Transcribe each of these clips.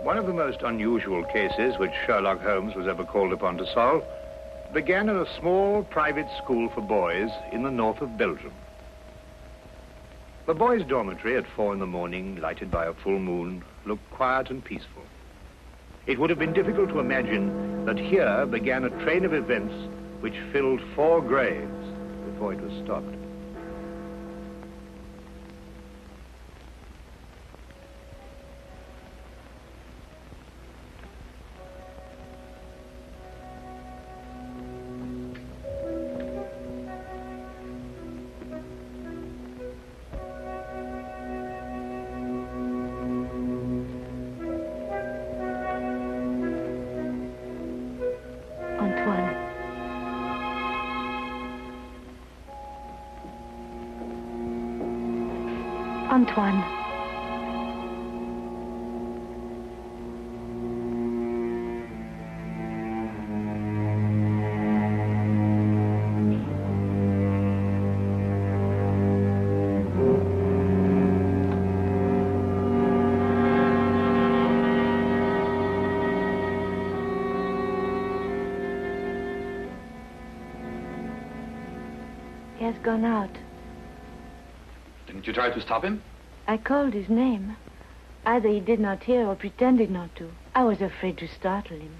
One of the most unusual cases which Sherlock Holmes was ever called upon to solve began at a small private school for boys in the north of Belgium. The boys' dormitory at 4 in the morning, lighted by a full moon, looked quiet and peaceful. It would have been difficult to imagine that here began a train of events which filled 4 graves before it was stopped. Antoine. He has gone out. Didn't you try to stop him? I called his name. Either he did not hear or pretended not to. I was afraid to startle him.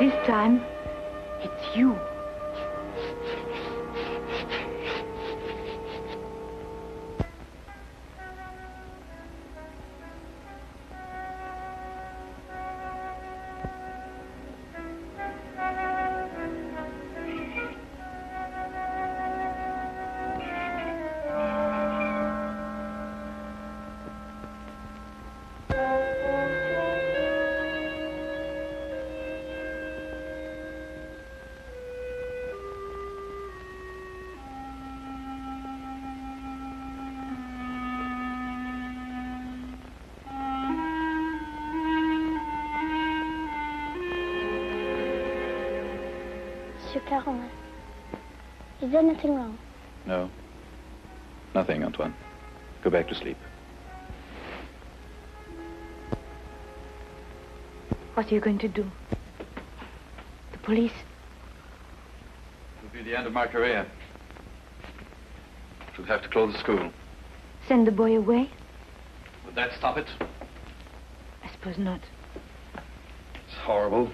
This time, it's you. Monsieur Caroline? Is there anything wrong? No. Nothing, Antoine. Go back to sleep. What are you going to do? The police? It'll be the end of my career. Should have to close the school. Send the boy away? Would that stop it? I suppose not. It's horrible.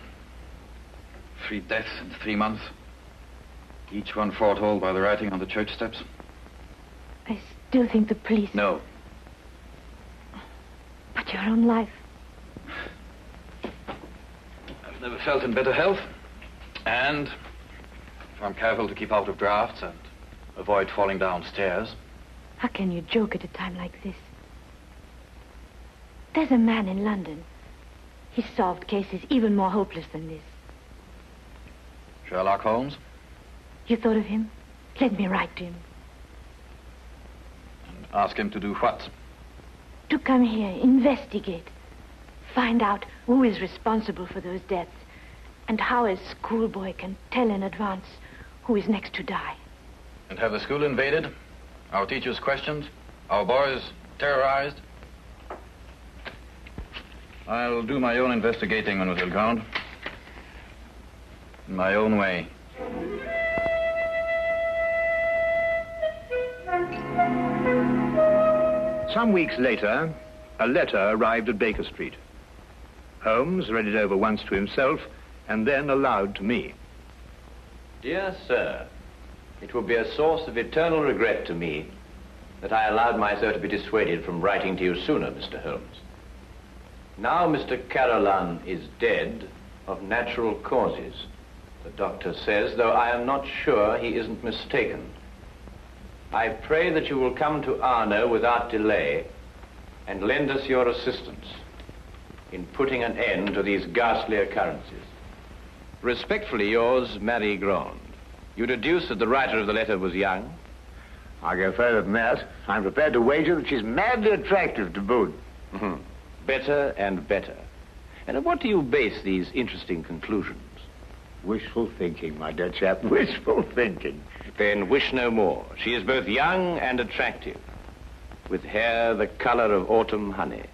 3 deaths in 3 months. Each one foretold by the writing on the church steps. I still think the police... No. But your own life. I've never felt in better health. And if I'm careful to keep out of drafts and avoid falling downstairs. How can you joke at a time like this? There's a man in London. He's solved cases even more hopeless than this. Sherlock Holmes? You thought of him? Let me write to him. And ask him to do what? To come here, investigate. Find out who is responsible for those deaths. And how a schoolboy can tell in advance who is next to die. And have the school invaded? Our teachers questioned? Our boys terrorized? I'll do my own investigating, Mlle. Grande. In my own way. Some weeks later, a letter arrived at Baker Street. Holmes read it over once to himself and then aloud to me. Dear sir, it will be a source of eternal regret to me that I allowed myself to be dissuaded from writing to you sooner, Mr. Holmes. Now Mr. Caroline is dead of natural causes, the doctor says, though I am not sure he isn't mistaken. I pray that you will come to Arno without delay and lend us your assistance in putting an end to these ghastly occurrences. Respectfully yours, Marion Crawford. You deduce that the writer of the letter was young? I'll go further than that. I'm prepared to wager that she's madly attractive to boot. Better and better. And on what do you base these interesting conclusions? Wishful thinking, my dear chap. Wishful thinking. Then wish no more. She is both young and attractive, with hair the color of autumn honey.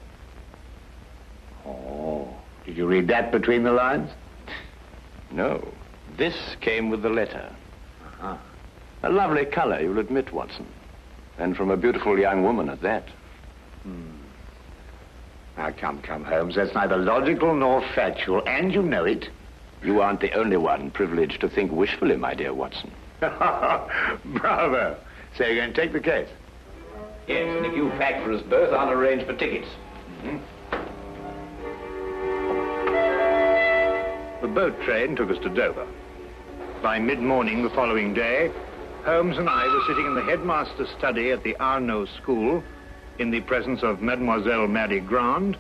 Oh, did you read that between the lines? No. This came with the letter. Uh-huh. A lovely color, you'll admit, Watson. And from a beautiful young woman at that. Now, come, Holmes. That's neither logical nor factual, and you know it. You aren't the only one privileged to think wishfully, my dear Watson. Bravo. So you're going to take the case? Yes, and if you pack for us both, I'll arrange for tickets. The boat train took us to Dover. By mid-morning the following day, Holmes and I were sitting in the headmaster's study at the Arno school in the presence of Mademoiselle Marion Grande,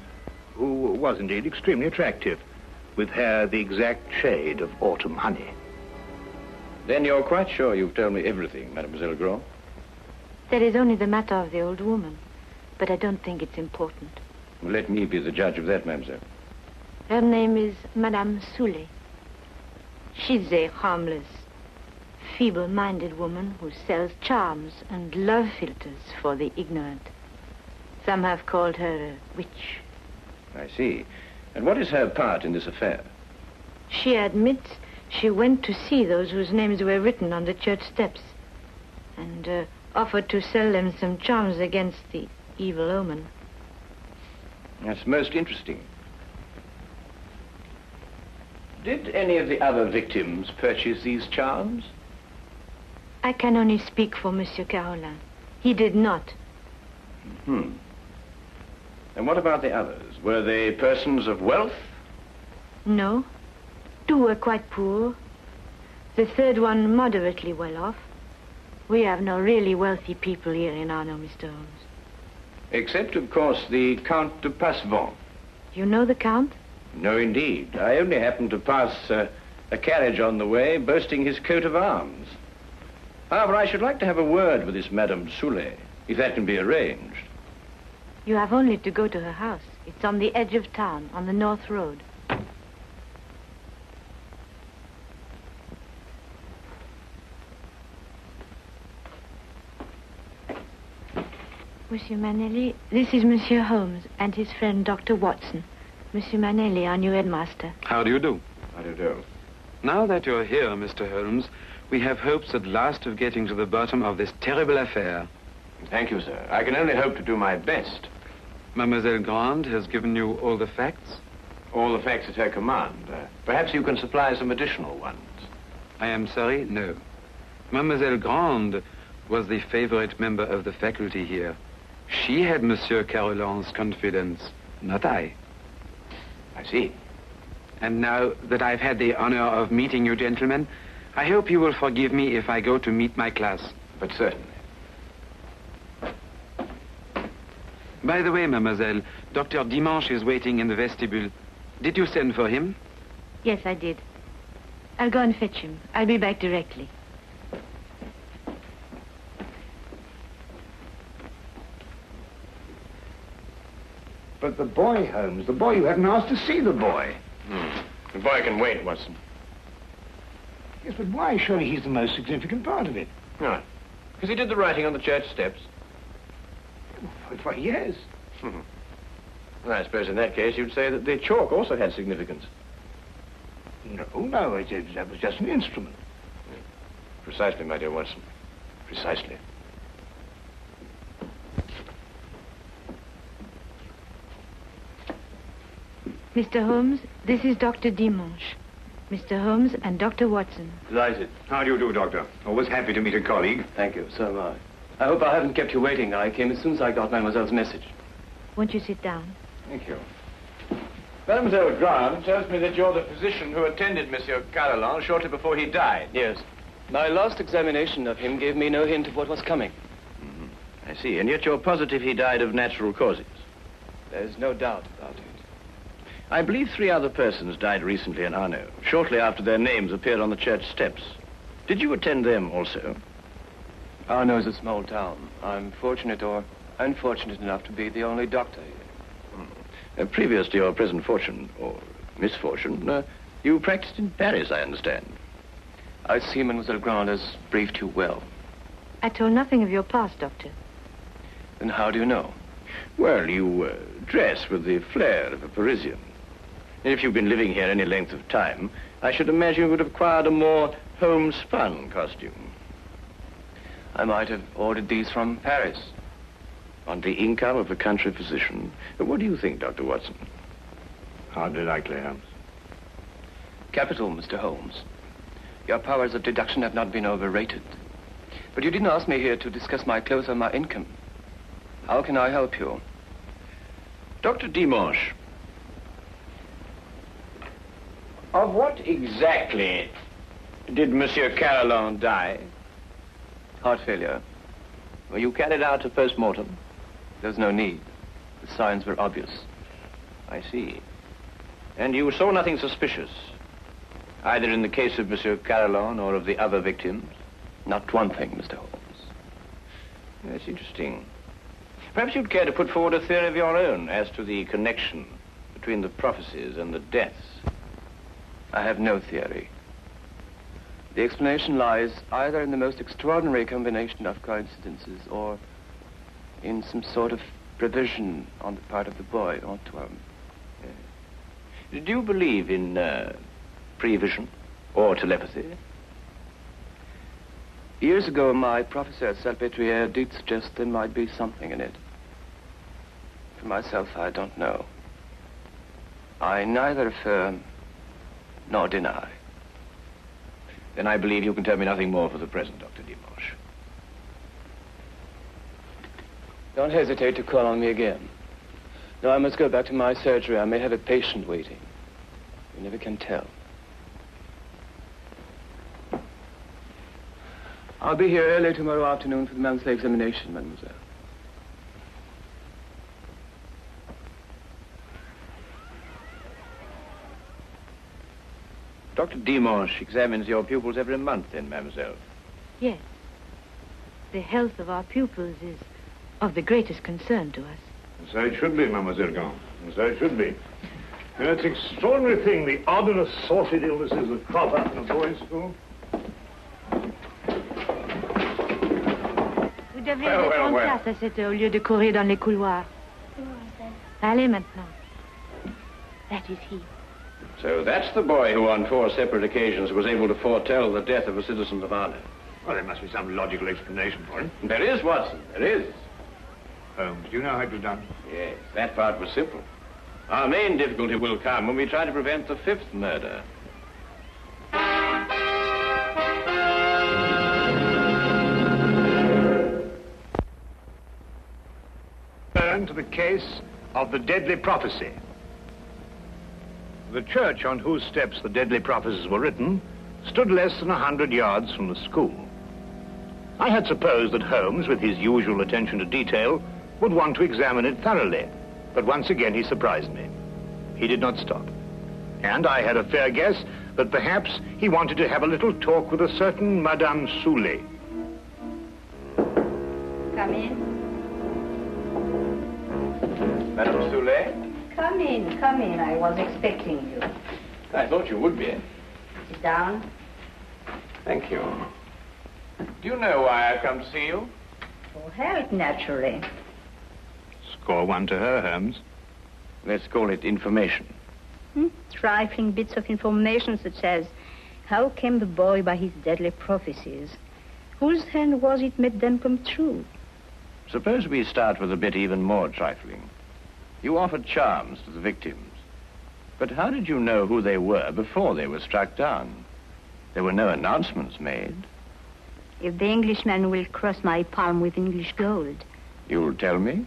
who was indeed extremely attractive, with hair the exact shade of autumn honey. Then you're quite sure you've told me everything, Mademoiselle Grande? That is only the matter of the old woman, but I don't think it's important. Well, let me be the judge of that, mademoiselle. Her name is Madame Sule. She's a harmless, feeble-minded woman who sells charms and love philters for the ignorant. Some have called her a witch. I see. And what is her part in this affair? She admits she went to see those whose names were written on the church steps and offered to sell them some charms against the evil omen. That's most interesting. Did any of the other victims purchase these charms? I can only speak for Monsieur Caroline. He did not. And what about the others? Were they persons of wealth? No. 2 were quite poor. The third one moderately well off. We have no really wealthy people here in Arno, Mr. Holmes. Except, of course, the Count de Passevant. You know the Count? No, indeed. I only happened to pass a carriage on the way boasting his coat of arms. However, I should like to have a word with this Madame Sule, if that can be arranged. You have only to go to her house. It's on the edge of town, on the North Road. Monsieur Mlle, this is Monsieur Holmes and his friend Dr. Watson. Monsieur Mlle, our new headmaster. How do you do? How do you do? Now that you're here, Mr. Holmes, we have hopes at last of getting to the bottom of this terrible affair. Thank you, sir. I can only hope to do my best. Mademoiselle Grande has given you all the facts? All the facts at her command. Perhaps you can supply some additional ones. I am sorry, no. Mademoiselle Grande was the favorite member of the faculty here. She had Monsieur Carolin's confidence, not I. I see. And now that I've had the honor of meeting you gentlemen, I hope you will forgive me if I go to meet my class. But certainly. By the way, mademoiselle, Dr. Dimanche is waiting in the vestibule. Did you send for him? Yes, I did. I'll go and fetch him. I'll be back directly. But the boy, Holmes, the boy, you haven't asked to see the boy. The boy can wait, Watson. Yes, but why? Surely he's the most significant part of it. No. Because he did the writing on the church steps. Why, yes. Well, I suppose in that case you'd say that the chalk also had significance. No, that was just an instrument. Precisely, my dear Watson. Precisely. Mr. Holmes, this is Dr. Dimanche. Mr. Holmes and Dr. Watson. Delighted. How do you do, Doctor? Always happy to meet a colleague. Thank you, so am I. I hope I haven't kept you waiting. I came as soon as I got Mademoiselle's message. Won't you sit down? Thank you. Mademoiselle Grande tells me that you're the physician who attended Monsieur Carolan shortly before he died. Yes. My last examination of him gave me no hint of what was coming. I see. And yet you're positive he died of natural causes. There's no doubt about it. I believe 3 other persons died recently in Arno, shortly after their names appeared on the church steps. Did you attend them also? Arno is a small town. I'm fortunate or unfortunate enough to be the only doctor here. Previous to your present fortune, or misfortune, you practiced in Paris, I understand. I see Mademoiselle Grande has briefed you well. I told nothing of your past, Doctor. Then how do you know? Well, you dress with the flair of a Parisian. And if you've been living here any length of time, I should imagine you would have acquired a more homespun costume. I might have ordered these from Paris. On the income of a country physician. What do you think, Dr. Watson? Hardly likely, Holmes. Capital, Mr. Holmes. Your powers of deduction have not been overrated. But you didn't ask me here to discuss my clothes or my income. How can I help you? Dr. Dimanche, of what exactly did Monsieur Carolan die? Heart failure. Were you carried out to post-mortem? There's no need. The signs were obvious. I see. And you saw nothing suspicious, either in the case of Monsieur Carolan or of the other victims? Not one thing, Mr. Holmes. That's interesting. Perhaps you'd care to put forward a theory of your own as to the connection between the prophecies and the deaths. I have no theory. The explanation lies either in the most extraordinary combination of coincidences or in some sort of provision on the part of the boy, Anton. Do you believe in prevision or telepathy? Years ago, my professor at Salpêtrière did suggest there might be something in it. For myself, I don't know. I neither affirm nor deny. Then I believe you can tell me nothing more for the present, Dr. Dimanche. Don't hesitate to call on me again. Though I must go back to my surgery, I may have a patient waiting. You never can tell. I'll be here early tomorrow afternoon for the monthly examination, mademoiselle. Dr. Dimanche examines your pupils every month, then, mademoiselle? Yes. The health of our pupils is of the greatest concern to us. And so it should be, Mademoiselle Grande. And so it should be. And it's an extraordinary thing, the odd and assorted illnesses that crop up in a boys' school. Would devez être en classe à cette heure au lieu de courir dans les couloirs. Allez maintenant. That is he. So that's the boy who on 4 separate occasions was able to foretell the death of a citizen of Arno. Well, there must be some logical explanation for it. There is, Watson, there is. Holmes, do you know how it was done? Yes, that part was simple. Our main difficulty will come when we try to prevent the 5th murder. Turn to the case of the deadly prophecy. The church on whose steps the deadly prophecies were written stood less than 100 yards from the school. I had supposed that Holmes, with his usual attention to detail, would want to examine it thoroughly, but once again he surprised me. He did not stop. And I had a fair guess that perhaps he wanted to have a little talk with a certain Madame Sule. Come in. Madame Sule? Come in, come in. I was expecting you. I thought you would be. Sit down. Thank you. Do you know why I've come to see you? For help, naturally. Score 1 to her, Holmes. Let's call it information. Trifling bits of information such as how came the boy by his deadly prophecies? Whose hand was it made them come true? Suppose we start with a bit even more trifling. You offered charms to the victims. But how did you know who they were before they were struck down? There were no announcements made. If the Englishman will cross my palm with English gold, You'll tell me?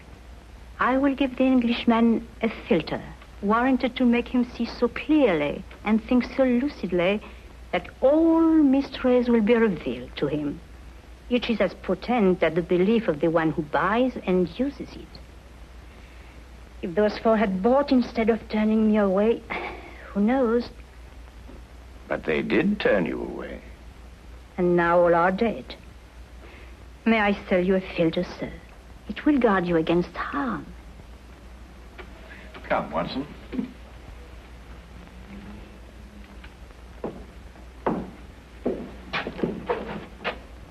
I will give the Englishman a filter, warranted to make him see so clearly and think so lucidly that all mysteries will be revealed to him. Each is as potent as the belief of the one who buys and uses it. If those 4 had bought instead of turning me away, who knows? But they did turn you away. And now all are dead. May I sell you a filter, sir? It will guard you against harm. Come, Watson.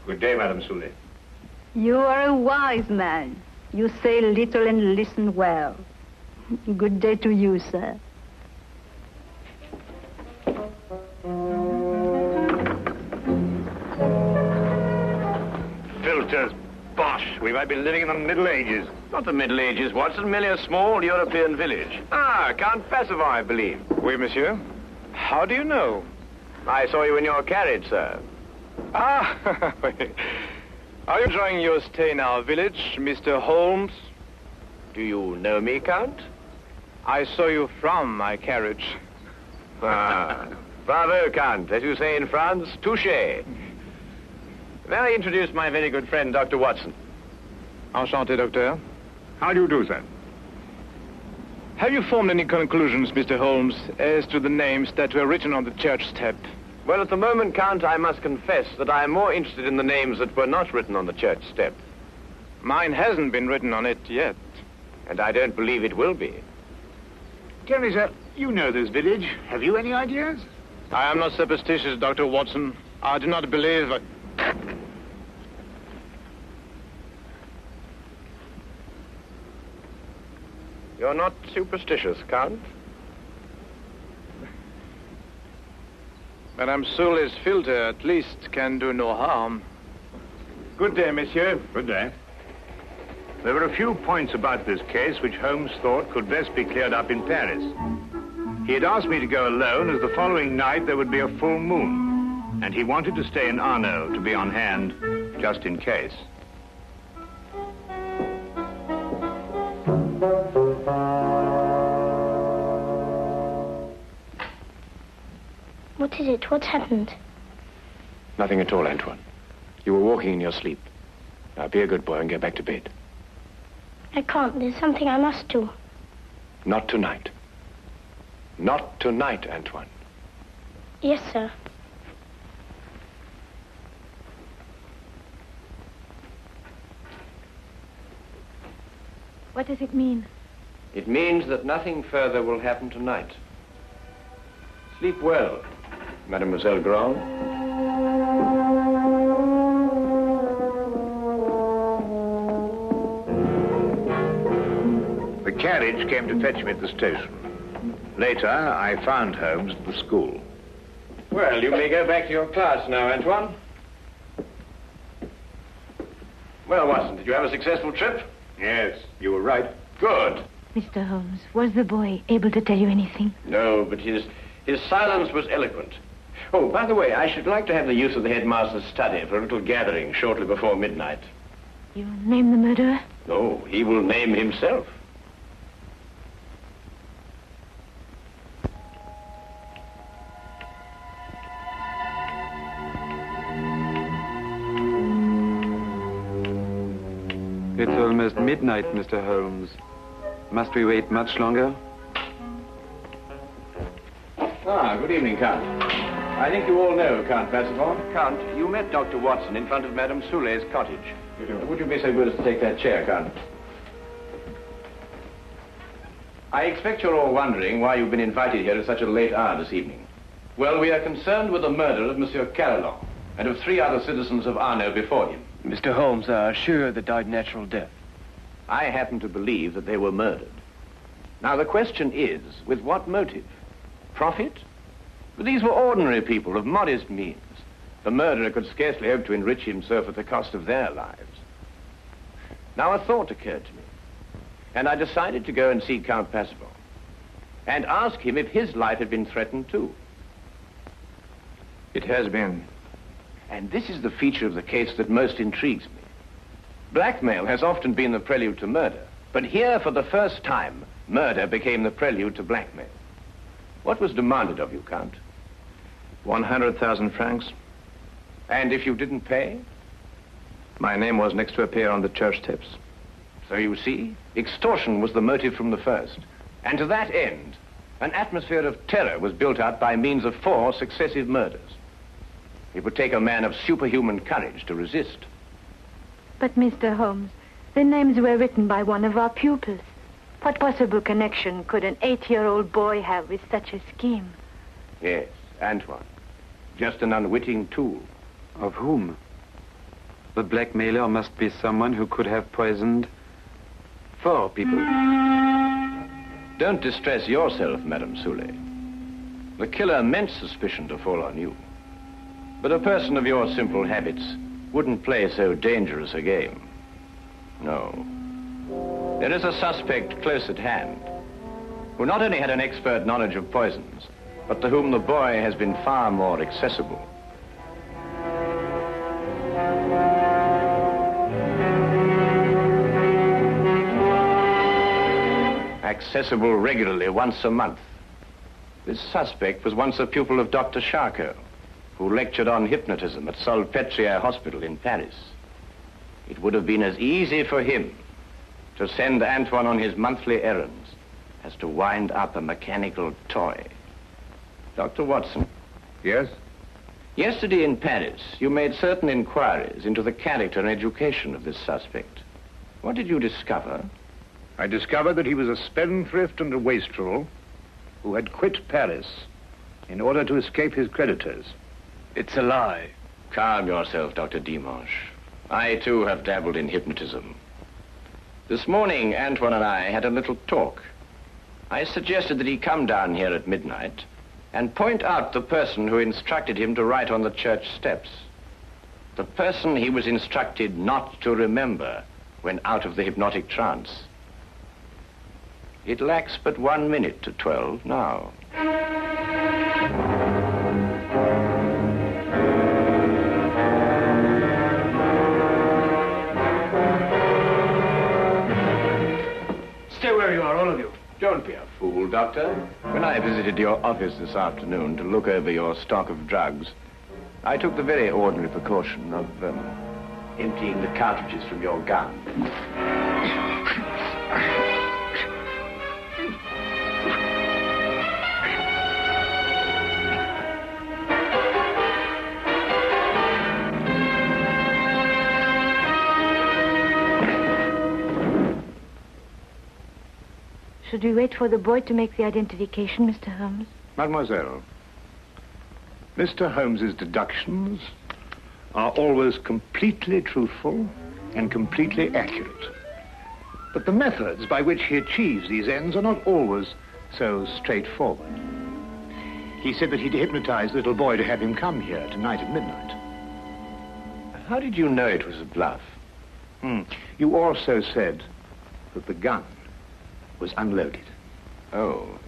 Good day, Madame Sule. You are a wise man. You say little and listen well. Good day to you, sir. Filters, bosh. We might be living in the Middle Ages. Not the Middle Ages, Watson, merely a small European village. Ah, Count Passavant, I believe. Oui, monsieur. How do you know? I saw you in your carriage, sir. Ah, are you enjoying your stay in our village, Mr. Holmes? Do you know me, Count? I saw you from my carriage. Ah, bravo, Count. As you say in France, touché. May I introduce my very good friend, Dr. Watson? Enchanté, docteur. How do you do, sir? Have you formed any conclusions, Mr. Holmes, as to the names that were written on the church step? Well, at the moment, Count, I must confess that I am more interested in the names that were not written on the church step. Mine hasn't been written on it yet. And I don't believe it will be. Tell me, sir, you know this village. Have you any ideas? I am not superstitious, Dr. Watson. I do not believe... You're not superstitious, Count? Madame Sule's filter, at least, can do no harm. Good day, monsieur. Good day. There were a few points about this case which Holmes thought could best be cleared up in Paris. He had asked me to go alone, as the following night there would be a full moon, and he wanted to stay in Arno to be on hand, just in case. What is it? What's happened? Nothing at all, Antoine. You were walking in your sleep. Now, be a good boy and get back to bed. I can't. There's something I must do. Not tonight. Not tonight, Antoine. Yes, sir. What does it mean? It means that nothing further will happen tonight. Sleep well, Mademoiselle Grande. carriage came to fetch me at the station. Later, I found Holmes at the school. Well, you may go back to your class now, Antoine. Well, Watson, did you have a successful trip? Yes, you were right. Good. Mr. Holmes, was the boy able to tell you anything? No, but his silence was eloquent. Oh, by the way, I should like to have the use of the headmaster's study for a little gathering shortly before midnight. You name the murderer? No, he will name himself. It's almost midnight, Mr. Holmes. Must we wait much longer? Ah, good evening, Count. I think you all know Count Passavant. Count, you met Dr. Watson in front of Madame Sule's cottage. Would you be so good as to take that chair, Count? I expect you're all wondering why you've been invited here at such a late hour this evening. Well, we are concerned with the murder of Monsieur Carolan and of 3 other citizens of Arno before him. Mr. Holmes, sure they died natural death. I happen to believe that they were murdered. Now, the question is, with what motive? Profit? But these were ordinary people of modest means. The murderer could scarcely hope to enrich himself at the cost of their lives. Now, a thought occurred to me, and I decided to go and see Count Passavant and ask him if his life had been threatened too. It has been. And this is the feature of the case that most intrigues me. Blackmail has often been the prelude to murder, but here, for the first time, murder became the prelude to blackmail. What was demanded of you, Count? 100,000 francs. And if you didn't pay? My name was next to appear on the church tips. So you see, extortion was the motive from the first. And to that end, an atmosphere of terror was built up by means of 4 successive murders. It would take a man of superhuman courage to resist. But, Mr. Holmes, the names were written by one of our pupils. What possible connection could an 8-year-old boy have with such a scheme? Yes, Antoine. Just an unwitting tool. Of whom? The blackmailer must be someone who could have poisoned 4 people. Don't distress yourself, Madame Sule. The killer meant suspicion to fall on you. But a person of your simple habits wouldn't play so dangerous a game. No. There is a suspect close at hand, who not only had an expert knowledge of poisons, but to whom the boy has been far more accessible. Accessible regularly once a month. This suspect was once a pupil of Dr. Charcot, who lectured on hypnotism at Salpêtrière Hospital in Paris. It would have been as easy for him to send Antoine on his monthly errands as to wind up a mechanical toy. Dr. Watson? Yes? Yesterday in Paris, you made certain inquiries into the character and education of this suspect. What did you discover? I discovered that he was a spendthrift and a wastrel who had quit Paris in order to escape his creditors. It's a lie. Calm yourself, Dr. Dimanche. I, too, have dabbled in hypnotism. This morning, Antoine and I had a little talk. I suggested that he come down here at midnight and point out the person who instructed him to write on the church steps. The person he was instructed not to remember when out of the hypnotic trance. It lacks but 1 minute to 12 now. Stay where you are, all of you. Don't be a fool, Doctor. When I visited your office this afternoon to look over your stock of drugs, I took the very ordinary precaution of emptying the cartridges from your gun. Should we wait for the boy to make the identification, Mr. Holmes? Mademoiselle, Mr. Holmes's deductions are always completely truthful and completely accurate. But the methods by which he achieves these ends are not always so straightforward. He said that he'd hypnotized the little boy to have him come here tonight at midnight. How did you know it was a bluff? You also said that the gun was unloaded. Oh.